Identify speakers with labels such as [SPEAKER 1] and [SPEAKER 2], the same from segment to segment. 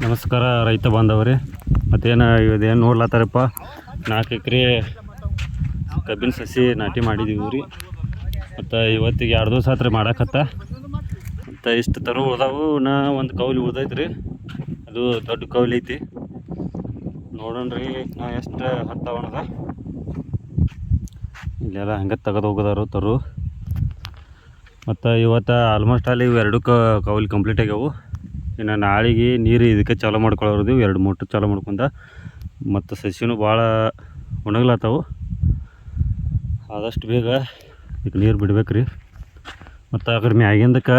[SPEAKER 1] ನಮಸ್ಕಾರ ರೈತ ಬಾಂಧವರೇ. ಮತ್ತೇನು ಇದೇನು ನೋಡ್ಲತ್ತಾರಪ್ಪ, 4 ಎಕರೆ ಕಬ್ಬಿನ ಸಸಿ ನಾಟಿ ಮಾಡಿದ್ದೀವಿ ರೀ. ಮತ್ತು ಇವತ್ತಿಗೆ 2 ದಿವಸ ಆತ್ರಿ ಮಾಡಾಕತ್ತ. ಮತ್ತು ಇಷ್ಟು ತರು ಉಳ್ದಾವು. ಒಂದು ಕೌಲಿ ಉಳ್ದೈತೆ ರೀ, ಅದು ದೊಡ್ಡ ಕೌಲಿ ಐತಿ. ನೋಡೋಣ್ರಿ ನಾ ಎಷ್ಟು ಹತ್ತವಣದ ಇಲ್ಲೆಲ್ಲ ಹಂಗೆ ತೆಗೆದು ಹೋಗೋದಾರು ತರು. ಮತ್ತು ಇವತ್ತು ಆಲ್ಮೋಸ್ಟ್ ಅಲ್ಲಿ ಇವು 2 ಕೌಲಿ ಕಂಪ್ಲೀಟ್ ಆಗ್ಯಾವು. ಇನ್ನು ನಾಳೆಗೆ ನೀರು ಇದಕ್ಕೆ ಚಾಲೂ ಮಾಡ್ಕೊಳ್ಳೋದು, 2 ಮೋಟ್ರ್ ಚಾಲೂ ಮಾಡ್ಕೊಂಡ. ಮತ್ತು ಸಸಿನೂ ಭಾಳ ಒಣಗ್ಲತ್ತವು. ಆದಷ್ಟು ಬೇಗ ಇದಕ್ಕೆ ನೀರು ಬಿಡ್ಬೇಕು ರೀ. ಮತ್ತು ಆ ಕಡೆ ಮ್ಯಾಗಿಂದಕ್ಕೆ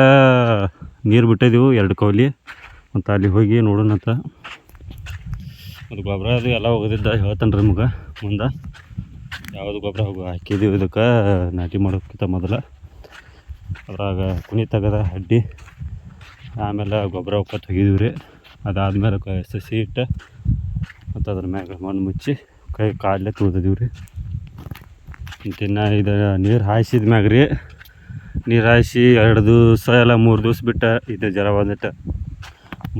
[SPEAKER 1] ನೀರು ಬಿಟ್ಟಿದ್ದೀವಿ 2 ಕೌಲಿ. ಮತ್ತು ಅಲ್ಲಿ ಹೋಗಿ ನೋಡೋಣಂತ. ಮತ್ತು ಗೊಬ್ಬರ ಅದು ಎಲ್ಲ ಹೋಗೋದಿದ್ದ ಹೇಳ್ತಾನೆ ರೀ ನಿಮ್ಗೆ ಮುಂದೆ. ಯಾವುದು ಗೊಬ್ಬರ ಹಾಕಿದ್ದೀವಿ ಇದಕ್ಕೆ ನಾಟಿ ಮಾಡೋಕ್ಕಿಂತ ಮೊದಲು. ಅದ್ರಾಗ ಕುಣಿ ತೆಗೆದ ಅಡ್ಡಿ, ಆಮೇಲೆ ಗೊಬ್ಬರ ಒಕ್ಕತ್ತು ತೆಗಿದೀವಿ ರೀ. ಅದಾದ್ಮೇಲೆ ಸಸಿ ಇಟ್ಟು ಮತ್ತು ಅದ್ರ ಮ್ಯಾಗ ಮಣ್ಣು ಮುಚ್ಚಿ ಕಾಲೇ ತುಳಿದಿದ್ದೀವಿ ರೀ. ಇನ್ನು ಇದು ನೀರು ಹಾಯಿಸಿದ ಮ್ಯಾಗ ರೀ, ನೀರು ಹಾಯಿಸಿ 2 ದಿವಸ ಎಲ್ಲ 3 ದಿವಸ ಬಿಟ್ಟು ಇದು ಜರ ಬಂದಿಟ್ಟು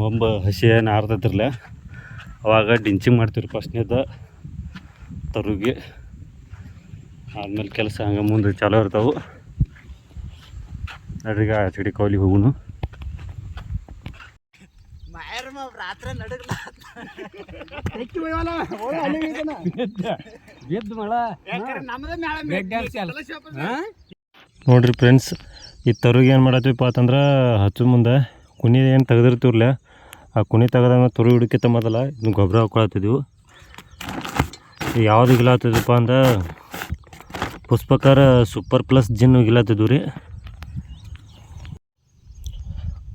[SPEAKER 1] ಮೊಂಬು ಹಸಿ ಏನು ಆರ್ತೈತಿರಲ್ಲ, ಅವಾಗ ಡಿಂಚಿಂಗ್ ಮಾಡ್ತೀವಿ ರೀ ಫಸ್ಟ್ನೇದು ತರುಗೆ. ಆದ್ಮೇಲೆ ಕೆಲಸ ಹಂಗೆ ಮುಂದೆ ಚಾಲೂ ಇರ್ತಾವೆ. ನಡ್ರಿಗ ಚಡಿ ಕೌಲಿ ಹೋಗುನು. ನೋಡ್ರಿ ಫ್ರೆಂಡ್ಸ್, ಈ ತರುಗೆ ಏನು ಮಾಡತ್ತೀವಪ್ಪ ಅಂತಂದ್ರೆ, ಹಚ್ಚು ಮುಂದೆ ಕುನಿ ಏನು ತೆಗೆದಿರ್ತೀವ್ರಲ್ಲ, ಆ ಕುನಿ ತೆಗೆದಾಗ ತುರು ಹಿಡಿಕಿತ್ತ ಮೊದಲ ಇದನ್ನು ಗೊಬ್ಬರ ಹಾಕೊಳತ್ತಿದ್ವು. ಯಾವ್ದು ಇಗ್ಲಾತಿದ್ವಪ್ಪ ಅಂದ್ರೆ ಪುಷ್ಪಕರ ಸೂಪರ್ ಪ್ಲಸ್ ಜಿನ್ ಇಗ್ಲಾತಿದ್ವು ರೀ.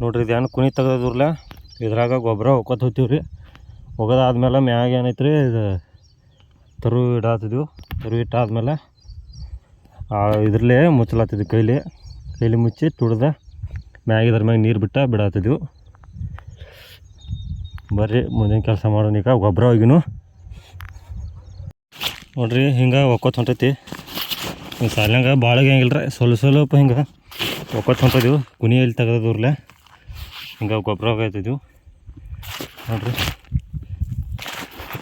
[SPEAKER 1] ನೋಡ್ರಿ ಇದು ಏನು ಕುನಿ ತೆಗೆದಿದ್ರಲ್ಲ, ಇದ್ರಾಗ ಗೊಬ್ಬರ ಹೋಗ್ಕೊತ ಹೋಗ್ತೀವಿ ರೀ. ಹೋಗೋದಾದ್ಮೇಲೆ ಮ್ಯಾಗ ಏನೈತೆ ರೀ, ಇದು ತರು ಇಡಾತಿದ್ವು. ತರು ಇಟ್ಟಾದ್ಮೇಲೆ ಇದ್ರಲ್ಲೇ ಮುಚ್ಚಲಾತಿದ್ವಿ, ಕೈಲಿ ಮುಚ್ಚಿ ತುಡ್ದ ಮ್ಯಾಗ ಇದ್ರ ಮ್ಯಾಗ ನೀರು ಬಿಡಾತಿದ್ವು. ಬರ್ರಿ ಮುಂದಿನ ಕೆಲಸ ಮಾಡೋಣ. ಈಗ ಗೊಬ್ಬರ ಹೋಗಿನು ನೋಡ್ರಿ ಹಿಂಗೆ ಒಕ್ಕೋತ ಹೊಂಟೈತಿ. ಸಾಲ್ಯಾಂಗ ಭಾಳ ಹಂಗಿಲ್ರಿ, ಸ್ವಲ್ಪ ಹಿಂಗೆ ಒಕ್ಕೋತ ಹೊಂಟಿದ್ವು. ಕುನಿ ಎಲ್ಲಿ ತೆಗೆದಿವ್ರಲ್ಲ ಹಿಂಗೆ ಗೊಬ್ಬರ ಹೋಗೈತಿದ್ವು ನೋಡ್ರಿ.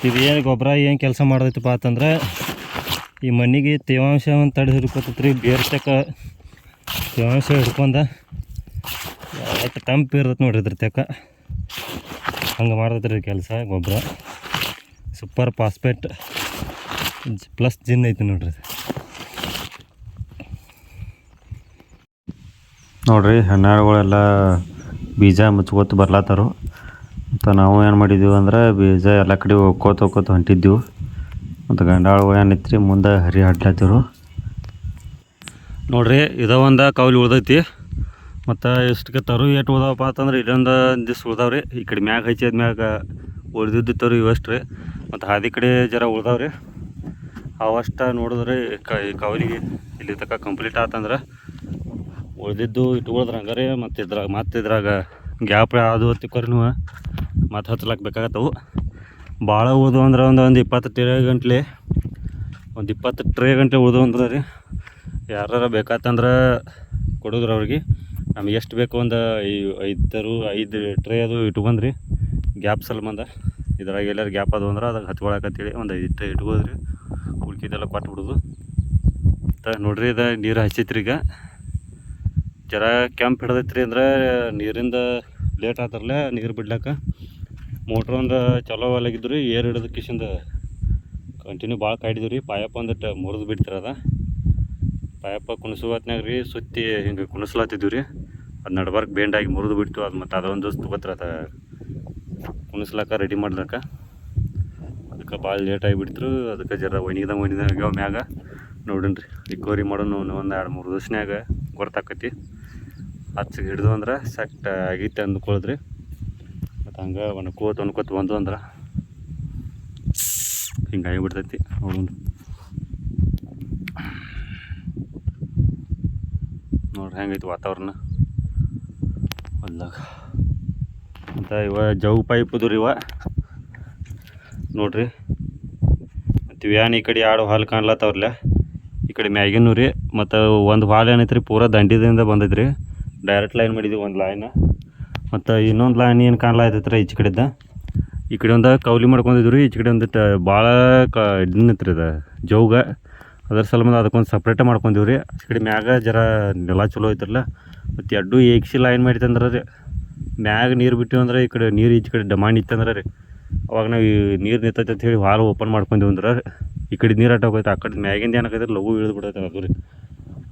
[SPEAKER 1] ಇದು ಏನು ಗೊಬ್ಬರ ಏನು ಕೆಲಸ ಮಾಡೈತಪ್ಪ ಅಂತಂದ್ರೆ, ಈ ಮಣ್ಣಿಗೆ ತೇವಾಂಶ ಒಂದು ತಡೆ ಹಿಡ್ಕೊತೈತೆ ರೀ. ಬೇರೆ ತಕ್ಕ ತೇವಾಂಶ ಹಿಡ್ಕೊಂಡು ಎಷ್ಟು ತಂಪು ಇರ್ತೈತೆ ನೋಡ್ರಿ ಇದ್ರ ತಕ್ಕ, ಹಂಗೆ ಮಾಡ್ತೈತೆ ರೀ ಕೆಲಸ ಗೊಬ್ಬರ. ಸೂಪರ್ ಫಾಸ್ಫೇಟ್ ಪ್ಲಸ್ ಜಿನ್ ಐತಿ ನೋಡ್ರಿ. ನೋಡ್ರಿ ಹೆಣ್ಣಾಳುಗಳೆಲ್ಲ ಬೀಜ ಮುಚ್ಕೋತ ಬರ್ಲಾತಾರು. ಮತ್ತು ನಾವು ಏನು ಮಾಡಿದ್ದೀವಿ ಅಂದ್ರೆ, ಬೀಜ ಎಲ್ಲ ಕಡೆ ಒಕ್ಕೋತ ಹೊಂಟಿದ್ದೀವಿ. ಮತ್ತು ಗಂಡಾಳುಗಳು ಏನಿತ್ತು ಮುಂದೆ ಹರಿ ಹಾಡ್ಲಾತಿರು ನೋಡ್ರಿ. ಒಂದು ಕೌಲಿ ಉಳ್ದೈತಿ. ಮತ್ತು ಇಷ್ಟಕ್ಕೆ ತರು ಏಟು ಉಳ್ದಾವಪ್ಪ ಅಂತಂದ್ರೆ, ಇಲ್ಲೊಂದು ದಿವ್ಸ ಉಳ್ದಾವ್ರಿ. ಈ ಕಡೆ ಮ್ಯಾಗ ಹಚ್ಚಿದ ಮ್ಯಾಗ ಉಳ್ದಿದ್ದು ತರು ಇವಷ್ಟು ರೀ. ಮತ್ತು ಹಾದಿ ಕಡೆ ಜರ ಉಳ್ದಾವ್ರಿ. ಅವಷ್ಟ ನೋಡಿದ್ರಿ ಈ ಕೌಲಿಗೆ ಇಲ್ಲಿ ತನಕ ಕಂಪ್ಲೀಟ್ ಆತಂದ್ರೆ ಉಳ್ದಿದ್ದು ಇಟ್ಕೊಳ್ದ್ರೆ ಹಂಗಾರೆ. ಮತ್ತು ಇದ್ರಾಗ ಗ್ಯಾಪ್ ಅದು ಹೊತ್ತಿಕೊರಿನೂ ಮತ್ತು ಹಚ್ಲಾಕ ಬೇಕಾಗತ್ತವು. ಭಾಳ ಉಳ್ದು ಅಂದ್ರೆ ಒಂದು 20 ಟ್ರೇ ಗಂಟ್ಲೆ ಉಳ್ದು ಅಂದ್ರೆ ರೀ. ಯಾರು ಬೇಕಾತಂದ್ರೆ ಕೊಡೋದ್ರಿ ಅವ್ರಿಗೆ. ನಮ್ಗೆ ಎಷ್ಟು ಬೇಕು ಒಂದು 5 ಟ್ರೇ ಅದು ಇಟ್ಕೊಂಡ್ರಿ ಗ್ಯಾಪ್ ಸಲ್ಬಂದ. ಇದ್ರಾಗ ಎಲ್ಲರೂ ಗ್ಯಾಪ್ ಅದು ಅಂದ್ರೆ ಅದಾಗ ಹಚ್ಕೊಳಕತ್ತೇಳಿ ಒಂದು 5 ಟ್ರೇ ಇಟ್ಕೋದ್ರಿ. ಉಳ್ಕಿದೆಲ್ಲ ಕೊಟ್ಬಿಡೋದು. ಮತ್ತು ನೋಡ್ರಿ ಇದು ನೀರು ಹಚ್ಚೈತ್ರಿ. ಈಗ ಜರ ಕೆಂಪು ಹಿಡ್ದೈತ್ರಿ ಅಂದ್ರೆ ನೀರಿಂದ ಲೇಟ್ ಆತಾರಲ್ಲ ನೀರು ಬಿಡ್ಲಾಕ. ಮೋಟ್ರ್ ಒಂದು ಚಲೋ ಅಲ್ಲಾಗಿದ್ದು ರೀ, ಏರ್ ಹಿಡಿದ ಕಿಶಿಂದ ಕಂಟಿನ್ಯೂ ಭಾಳ ಕಾಯ್ದಿದ್ವಿ ರೀ. ಪಾಯಪ್ಪ ಒಂದಿಟ್ಟು ಮುರಿದು ಬಿಡ್ತಿರದ ಪಾಯಪ್ಪ ಕುಣಿಸೋ ಹೊತ್ನಾಗ ರೀ ಸುತ್ತಿ ಹಿಂಗೆ ಕುಣಿಸ್ಲಾತಿದ್ವಿ ರೀ. ಅದು ನಡ್ಬಾರ್ಕ್ ಬೇಂಡಾಗಿ ಮುರಿದು ಬಿಡ್ತು. ಅದು ಮತ್ತು ಅದೊಂದು ದಿವಸ ತೊಗೋತ್ರ ಅದು ಕುಣಿಸ್ಲಾಕ ರೆಡಿ ಮಾಡ್ಲಾಕ. ಅದಕ್ಕೆ ಭಾಳ ಲೇಟ್ ಆಗಿಬಿಡ್ತು. ಅದಕ್ಕೆ ಜರ ಒಣಗಿದಾಗ ಮ್ಯಾಗ ನೋಡಿನ್ರಿ ರಿಕವರಿ ಮಾಡೋಣ ಒಂದು 2-3 ದಿವ್ಸನ್ಯಾಗ ಗೊತ್ತಾಕತಿ. ಹಚ್ಚಿಗೆ ಹಿಡಿದು ಅಂದ್ರೆ ಸೆಟ್ ಆಗೈತೆ ಅಂದ್ಕೊಳಿದ್ರಿ. ಮತ್ತು ಹಂಗೆ ಒಣ್ಕೋತ ಬಂದು ಅಂದ್ರೆ ಹಿಂಗೆ ಆಗಿಬಿಡ್ತೈತಿ. ನೋಡ್ರಿ ಹೆಂಗೈತಿ ವಾತಾವರಣ ಹೊಲ್ದಾಗ. ಮತ್ತು ಜವ್ ಪೈಪ್ ರೀ ನೋಡ್ರಿ. ಮತ್ತು ಇವೇನು ಈ ಕಡೆ 2 ಹಾಲು ಕಾಣ್ಲತ್ತವ್ರಲ್ಲ, ಈ ಕಡೆ ಮ್ಯಾಗಿನೂ ರೀ. ಮತ್ತು ಒಂದು ಹಾಲು ಏನೈತೆ ರೀ ಪೂರಾ ದಂಡಿದಿಂದ ಬಂದೈತೆ ರೀ. ಡೈರೆಕ್ಟ್ ಲೈನ್ ಮಾಡಿದ್ದೀವಿ ಒಂದು ಲೈನ್. ಮತ್ತು ಇನ್ನೊಂದು ಲೈನ್ ಏನು ಕಾಣ್ಲಾತೈತೆ ರೀ ಈಚೆ ಕಡೆದ, ಈ ಕಡೆ ಒಂದು ಕೌಲಿ ಮಾಡ್ಕೊಂಡಿದ್ವಿ ರೀ, ಈಚೆ ಕಡೆ ಒಂದು ಭಾಳ ಇದನ್ನತ್ರಿ ಇದು ಜೌಗ, ಅದ್ರ ಸಲುವಾಗಿ ಅದಕ್ಕೊಂದು ಸಪ್ರೇಟ ಮಾಡ್ಕೊಂಡೀವಿ ರೀ. ಈ ಕಡೆ ಮ್ಯಾಗ ಜರ ನೆಲ ಚಲೋ ಐತ್ರಲ್ಲ, ಮತ್ತು ಎರಡು ಏಕ್ಸಿ ಲೈನ್ ಮಾಡಿತ್ತಂದ್ರೆ ರೀ ಮ್ಯಾಗ ನೀರು ಬಿಟ್ಟಿವಿ ಅಂದ್ರೆ ಈ ಕಡೆ ನೀರು ಈಚೆ ಕಡೆ ಡಮಾಂಡ್ ಇತ್ತಂದ್ರೆ ರೀ ಅವಾಗ ನಾವು ಈ ನೀರು ನಿಂತೈತೆ ಅಂತ ಹೇಳಿ ವಾಲ್ ಓಪನ್ ಮಾಡ್ಕೊಂಡೀವಿ ಅಂದ್ರೆ ಈ ಕಡೆ ನೀರು ಹೋಗೈತೆ, ಆ ಕಡೆ ಮ್ಯಾಗಿಂದ ಏನಾಗೈತೆ ಲಘು ಇಳಿದು ಬಿಡೈತೆ ಅದು ರೀ.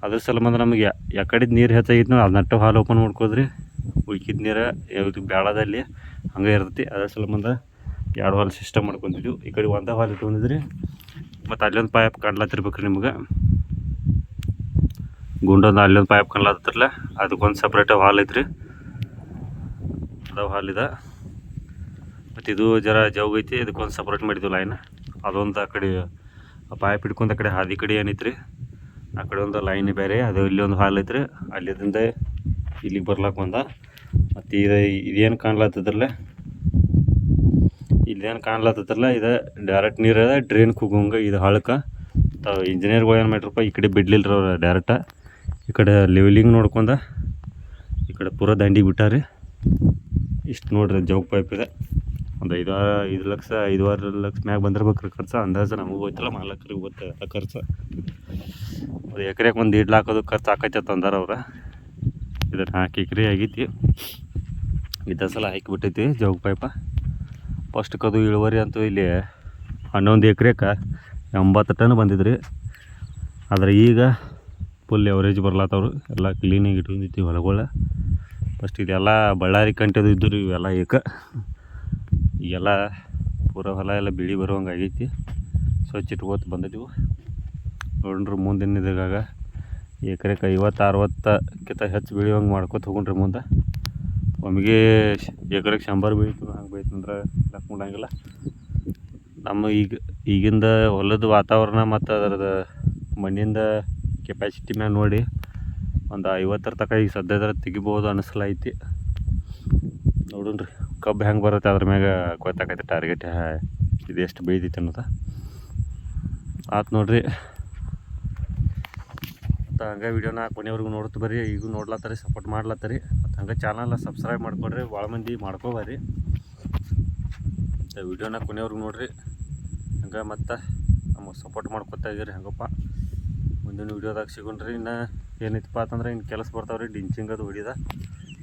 [SPEAKER 1] ಅದ್ರ ಸಲುವಾಗಿ ನಮಗೆ ಯಾಕಡೆ ನೀರು ಹೆಚ್ಚಾಗಿತ್ತು ಅದು ನಟ್ಟು ಹಾಲು ಓಪನ್ ಮಾಡ್ಕೋದ್ರಿ, ಉಳ್ಕಿದ ನೀರು ಯಾವುದು ಬೇಡದಲ್ಲಿ ಹಂಗೆ ಇರ್ತೈತಿ. ಅದ್ರ ಸಲುವಾಗಿ 2 ಹಾಲ್ ಸಿಸ್ಟಮ್ ಮಾಡ್ಕೊಂಡಿದ್ವಿ. ಈ ಕಡೆ ಒಂದೇ ಹಾಲ್ ಇಟ್ಕೊಂಡಿದ್ರಿ, ಮತ್ತು ಅಲ್ಲೊಂದು ಪೈಪ್ ಕಾಣ್ಲತ್ತಿರ್ಬೇಕು ರೀ ನಿಮ್ಗೆ, ಗುಂಡೊಂದು ಅಲ್ಲೊಂದು ಪೈಪ್ ಕಾಣ್ಲತ್ತಿರಲ್ಲ, ಅದಕ್ಕೊಂದು ಸಪ್ರೇಟ್ ಹಾಲ್ ಐತ್ರಿ, ಅದು ಹಾಲ್ ಇದೆ. ಮತ್ತು ಇದು ಜರ ಜೌಗ್ ಐತಿ, ಇದಕ್ಕೊಂದು ಸಪ್ರೇಟ್ ಮಾಡಿದ್ವಿ ಲೈನ್. ಅದೊಂದು ಆ ಕಡೆ ಪೈಪ್ ಹಿಡ್ಕೊಂಡು ಆ ಕಡೆ ಹಾದಿ ಕಡೆ ಏನೈತ್ರಿ, ಆ ಕಡೆ ಒಂದು ಲೈನ್ ಬೇರೆ, ಅದು ಇಲ್ಲಿ ಒಂದು ಹಾಲ್ ಐತ್ರಿ, ಅಲ್ಲಿಂದ ಇಲ್ಲಿಗೆ ಬರ್ಲಾಕ ಬಂದ. ಮತ್ತು ಇದೇನು ಕಾಣ್ಲತ್ತದ್ರಲ್ಲ, ಇಲ್ಲೇನು ಕಾಣ್ಲತ್ತದ್ರಲ್ಲ ಇದು ಡೈರೆಕ್ಟ್ ನೀರು ಡ್ರೈನ್ಗೆ ಹೋಗೋಂಗೆ ಇದು ಹಳಕ್ಕೆ. ಇಂಜಿನಿಯರ್ಗಳು ಏನು ಮಾಡಿರಪ್ಪ ಈ ಕಡೆ ಬಿಡ್ಲಿಲ್ಲ ರೀ ಅವ್ರು, ಡೈರೆಕ್ಟ ಈ ಕಡೆ ಲೆವೆಲಿಂಗ್ ನೋಡ್ಕೊಂಡು ಈ ಕಡೆ ಪೂರ ದಂಡಿಗೆ ಬಿಟ್ಟಾರಿ. ಇಷ್ಟು ನೋಡ್ರಿ ಜೌಗ್ ಪೈಪ್ ಇದೆ, ಒಂದು 5 ಲಕ್ಷ 5-6 ಲಕ್ಷ ಮ್ಯಾಗ ಬಂದಿರ್ಬೇಕ್ರಿ ಖರ್ಚು. ಅಂದಾಜು ನಮಗೂ ಗೊತ್ತಿಲ್ಲ, ಮಾಲಕರಿಗೆ ಗೊತ್ತ ಖರ್ಚು. ಅದು ಎಕರೆಗೆ ಒಂದು 1.5 ಲಾಖ ಅದು ಖರ್ಚು ಆಕೈತೆ ತಂದಾರ ಅವ್ರು. ಇದನ್ನು 4 ಎಕರೆ ಆಗೈತಿ, ಇದ್ದ ಸಲ ಹಾಕಿಬಿಟ್ಟೈತಿ ಜೌಗ್ ಪೈಪ. ಫಸ್ಟ್ಕದು ಇಳುವರಿ ಅಂತೂ ಇಲ್ಲಿ 11 ಎಕರೆಗೆ 80 ಟನ್ ಬಂದಿದ್ರಿ. ಆದರೆ ಈಗ ಫುಲ್ ಎವರೇಜ್ ಬರ್ಲತ್ತವ್ರು, ಎಲ್ಲ ಕ್ಲೀನಾಗಿ ಇಟ್ಕೊಂಡಿತ್ತು ಹೊಲಗಳ. ಫಸ್ಟ್ ಇದೆಲ್ಲ ಬಳ್ಳಾರಿ ಕಂಟೆದು ಇದ್ದು ಇವೆಲ್ಲ ಈಗೆಲ್ಲ ಪೂರ ಹೊಲ ಎಲ್ಲ ಬಿಳಿ ಬರುವಂಗೆ ಆಗೈತಿ, ಸ್ವಚ್ಛ ಇಟ್ಕೋತ ಬಂದಿದ್ದೀವಿ. ನೋಡ್ರಿ ಮುಂದಿನ ಇದ್ರಾಗ ಎಕರೆಗೆ 50-60ಕ್ಕಿಂತ ಹೆಚ್ಚು ಬೆಳೆಯುವಂಗೆ ಮಾಡ್ಕೊತ ಹೋಗೊಂಡ್ರಿ ಮುಂದೆ. ಒಮ್ಮೆಗೆ ಎಕರೆಗೆ 100 ಬೆಳೀತು ಹಂಗೆ ಬೆಳೀತಂದ್ರೆ ಲೆಕ್ಕ ಮಾಡಂಗಿಲ್ಲ. ನಮ್ಮ ಈಗಿಂದ ಹೊಲದ ವಾತಾವರಣ ಮತ್ತು ಅದರದ್ದು ಮಣ್ಣಿಂದ ಕೆಪಾಸಿಟಿ ಮ್ಯಾಗ ನೋಡಿ ಒಂದು 50 ತನಕ ಈಗ ಸದ್ಯದ್ರ ತೆಗಿಬೋದು ಅನ್ನಿಸ್ಲೈತಿ. ನೋಡೋಣ್ರಿ ಕಬ್ಬು ಹೆಂಗೆ ಬರುತ್ತೆ ಅದ್ರ ಮ್ಯಾಗ ಗೊತ್ತಾಗೈತೆ ಟಾರ್ಗೆಟ್ ಇದು ಎಷ್ಟು ಬೆಳೆದೈತೆ ಅನ್ನೋದು ಆತು ನೋಡ್ರಿ. ಮತ್ತು ಹಂಗೆ ವೀಡಿಯೋನ ಕೊನೆವರೆಗೂ ನೋಡ್ತು ಬರ್ರಿ, ಈಗೂ ನೋಡ್ಲತ್ತರಿ, ಸಪೋರ್ಟ್ ಮಾಡ್ಲತ್ತರಿ. ಮತ್ತು ಹಂಗೆ ಚಾನಲ್ನ ಸಬ್ಸ್ಕ್ರೈಬ್ ಮಾಡ್ಕೊಡ್ರಿ, ಭಾಳ ಮಂದಿ ಮಾಡ್ಕೋಬಾರಿ. ಮತ್ತು ವೀಡಿಯೋನ ಕೊನೆವರೆಗೂ ನೋಡ್ರಿ, ಹಂಗೆ ಮತ್ತು ನಮಗೆ ಸಪೋರ್ಟ್ ಮಾಡ್ಕೊತಾ ಇದ್ದೀರಿ. ಹಂಗಪ್ಪ ಮುಂದಿನ ವೀಡಿಯೋದಾಗ ಸಿಗೋಣ್ರಿ. ಇನ್ನು ಏನೈತಪ್ಪ ಅಂತಂದ್ರೆ ಇನ್ನು ಕೆಲಸ ಬರ್ತಾವ್ರಿ, ಡಿಂಚಿಂಗ್ ಅದು ಹೊಡಿದ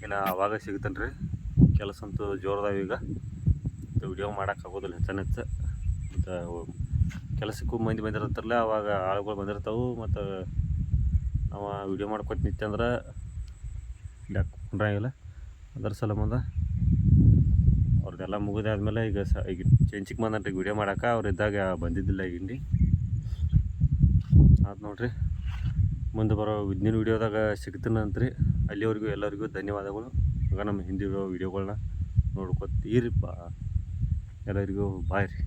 [SPEAKER 1] ಇನ್ನು ಆವಾಗ ಸಿಗ್ತಾನೆ ರೀ. ಕೆಲಸ ಅಂತೂ ಜೋರದಾವ ಈಗ, ಮತ್ತು ವೀಡಿಯೋ ಮಾಡೋಕ್ಕಾಗೋದಿಲ್ಲ ಹೆಚ್ಚು. ಮತ್ತು ಕೆಲಸಕ್ಕೂ ಮಂದಿ ಬಂದಿರ್ತಾರಲ್ಲ ಅವಾಗ ಆಳುಗಳು ಬಂದಿರ್ತಾವೆ, ಮತ್ತು ನಾವು ವೀಡಿಯೋ ಮಾಡ್ಕೊತ ನಿಂತಂದ್ರೆ ಕೊಂಡ್ರಂಗಿಲ್ಲ. ಅದ್ರ ಸಲುವಾಗಿ ಅವ್ರದ್ದೆಲ್ಲ ಮುಗಿದಾದ್ಮೇಲೆ ಈಗ ಈಗ ಚೆಂಚಿಗೆ ಬಂದನ್ರಿ ವೀಡಿಯೋ ಮಾಡೋಕೆ, ಅವ್ರು ಇದ್ದಾಗ ಬಂದಿದ್ದಿಲ್ಲ ಈಗಿಂಡಿ. ಅದು ನೋಡ್ರಿ ಮುಂದೆ ಬರೋ ಮುಂದಿನ ವೀಡಿಯೋದಾಗ ಸಿಗ್ತೀನಂತ್ರಿ. ಅಲ್ಲಿವರೆಗೂ ಎಲ್ಲರಿಗೂ ಧನ್ಯವಾದಗಳು. ಆಗ ನಮ್ಮ ಹಿಂದಿ ವೀಡಿಯೋಗಳನ್ನ ನೋಡ್ಕೊತೀರಿಪ್ಪ. ಎಲ್ಲರಿಗೂ ಬಾಯ್ ರೀ.